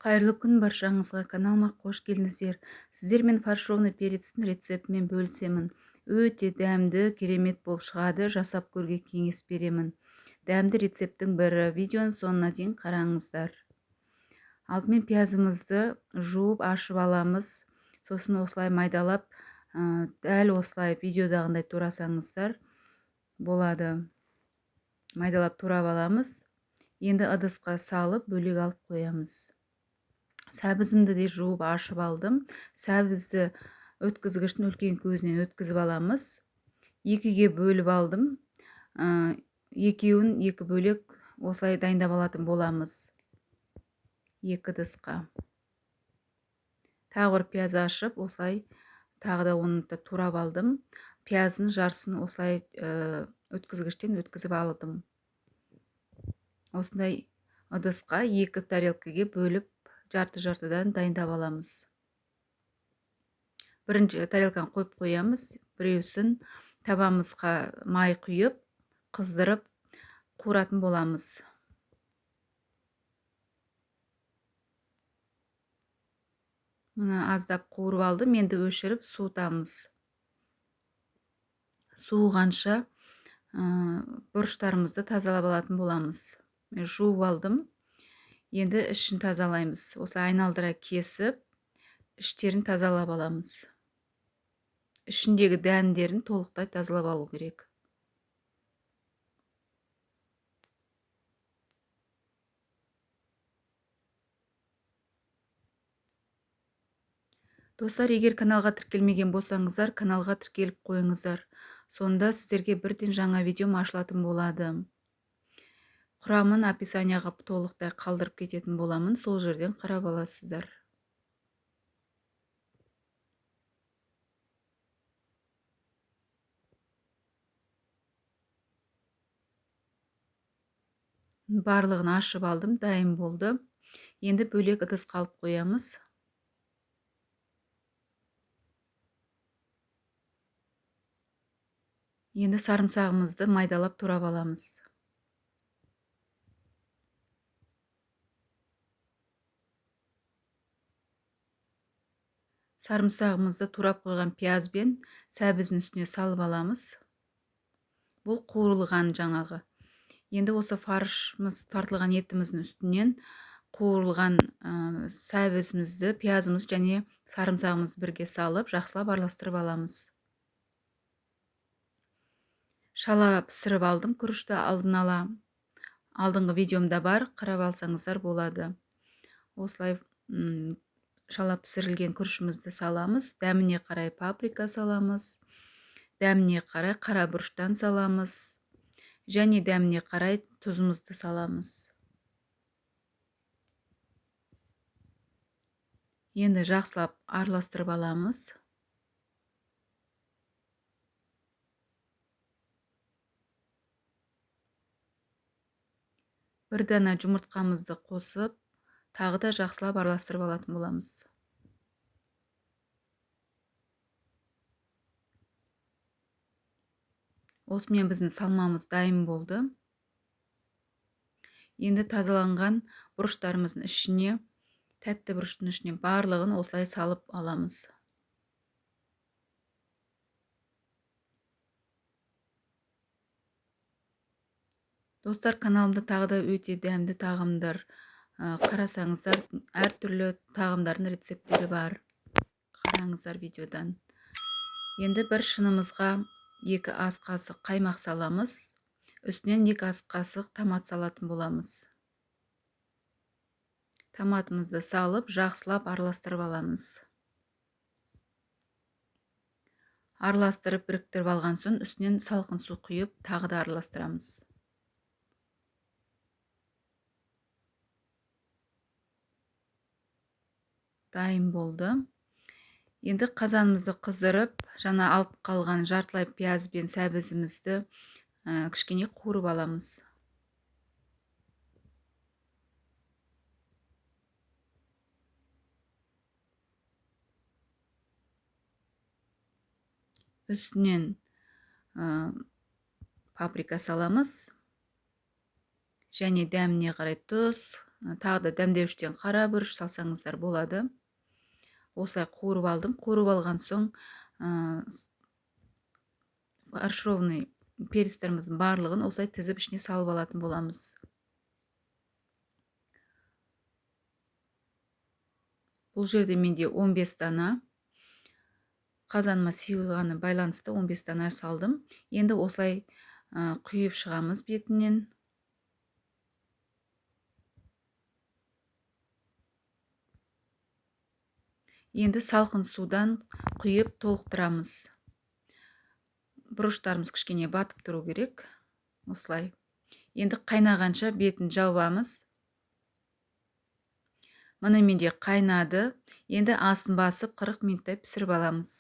Қайырлы күн баршаңызға, каналыма қош келдіңіздер. Сіздермен фаршированный перецтің рецептімен бөлісемін. Өте дәмді, керемет болып шығады, жасап көруге кеңес беремін. Дәмді рецепттің бірі, видеоның соңына дейін қараңыздар. Алдымен пиязымызды жуып ашып аламыз. Сосын осылай майдалап, дәл осылай видеодағындай турасаңыздар болады. Майдалап турап аламыз. Енді ыдысқа салып, бөлек алып қоямыз. Сәбізімді де жуып ашып алдым. Сәбізді өткізгіштің үлкен көзінен өткізіп аламыз. Екіге бөліп алдым. Екеуін екі бөлек осылай дайындап алатын боламыз. Екі ыдысқа. Тағы бір пияз ашып, осылай тағы да оны турап алдым. Пияздың жарысын осылай өткізгіштен өткізіп алдым. Осындай ыдысқа екі тарелкаге бөліп жарты-жартыдан дайындап аламыз. Бірінші тарелканы қойып қоямыз. Біреусін табамызға май құйып, қыздырып, қуыратын боламыз. Мұны аздап қуырып алдым, енді өшіріп суытамыз. Суығанша бұрыштарымызды тазалап алатын боламыз. Мен жуып алдым. Енді ішін тазалаймыз. Осылай айналдыра кесіп, іштерін тазалап аламыз. Ішіндегі дәндерін толықтай тазалап алу керек. Достар, егер каналға тіркелмеген болсаңыздар, каналға тіркеліп қойыңыздар. Сонда сіздерге бірден жаңа видеом ашылатын болады. Құрамын описанияға толықтай қалдырып кететін боламын. Сол жерден қарап аласыздар. Барлығын ашып алдым, дайын болды. Енді бөлек ыдысқа алып қоямыз. Енді сарымсағымызды майдалап турап аламыз. Сарымсағымызды турап қойған пиязбен сәбіздің үстіне салып аламыз. Бұл қуырылған жаңағы. Енді осы фаршымыз тартылған етіміздің үстінен қуырылған сәбізімізді, пиязымыз және сарымсағымыз бірге салып, жақсылап араластырып аламыз. Шала пісіріп алдым, күрішті алдын ала. Алдыңғы видеомда бар, қарап алсаңыздар болады. Осылай шала пісірілген күрішімізді саламыз. Дәміне қарай паприка саламыз. Дәміне қарай қара бұрыштан саламыз. Және дәміне қарай тұзымызды саламыз. Енді жақсылап араластырып аламыз. Бір дана жұмыртқамызды қосып, тағы да жақсылап араластырып алатын боламыз. Осымен біздің салмамыз дайын болды. Енді тазаланған бұрыштарымыздың ішіне, тәтті бұрыштың ішіне барлығын осылай салып аламыз. Достар, каналымда тағы да өте дәмді тағамдар қарасаңыздар, әртүрлі тағамдардың рецептері бар. Қараңыздар видеодан. Енді бір шынымызға 2 ас қасық қаймақ саламыз. Үстінен 2 ас қасық томат салатын боламыз. Томатымызды салып, жақсылап араластырып аламыз. Араластырып, біріктіріп алған соң, үстінен салқын су құйып, тағы да араластырамыз. Дайын болды. Енді қазанымызды қыздырып, жаңа алып қалған жартылай пияз бен сәбізімізді кішкене қуырып аламыз. Үстінен паприка саламыз. Және дәміне қарай тұз, Тағы да дәмдеуіштен қара бұрыш салсаңыздар болады. Осылай қуырып алдым. Қуырып алған соң фаршированный перецтеріміздің барлығын осылай тізіп ішіне салып алатын боламыз. Бұл жерде менде 15 дана. Қазаныма сыйғаны байланысты 15 дана салдым. Енді осылай құйып шығамыз бетінен. Енді салқын судан құйып толықтырамыз. Бұрыштарымыз кішкене батып тұру керек. Осылай. Енді қайнағанша бетін жауамыз. Мына менде қайнады. Енді астын басып 40 минуттай пісіріп аламыз.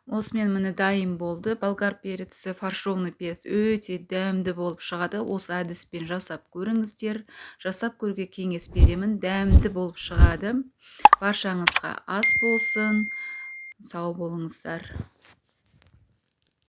Осымен міне дайын болды. Болгар переці, фаршированный перец өте дәмді болып шығады. Осы әдіспен жасап көріңіздер. Жасап көруге кеңес беремін. Дәмді болып шығады. Баршаңызға ас болсын. Сау болыңыздар.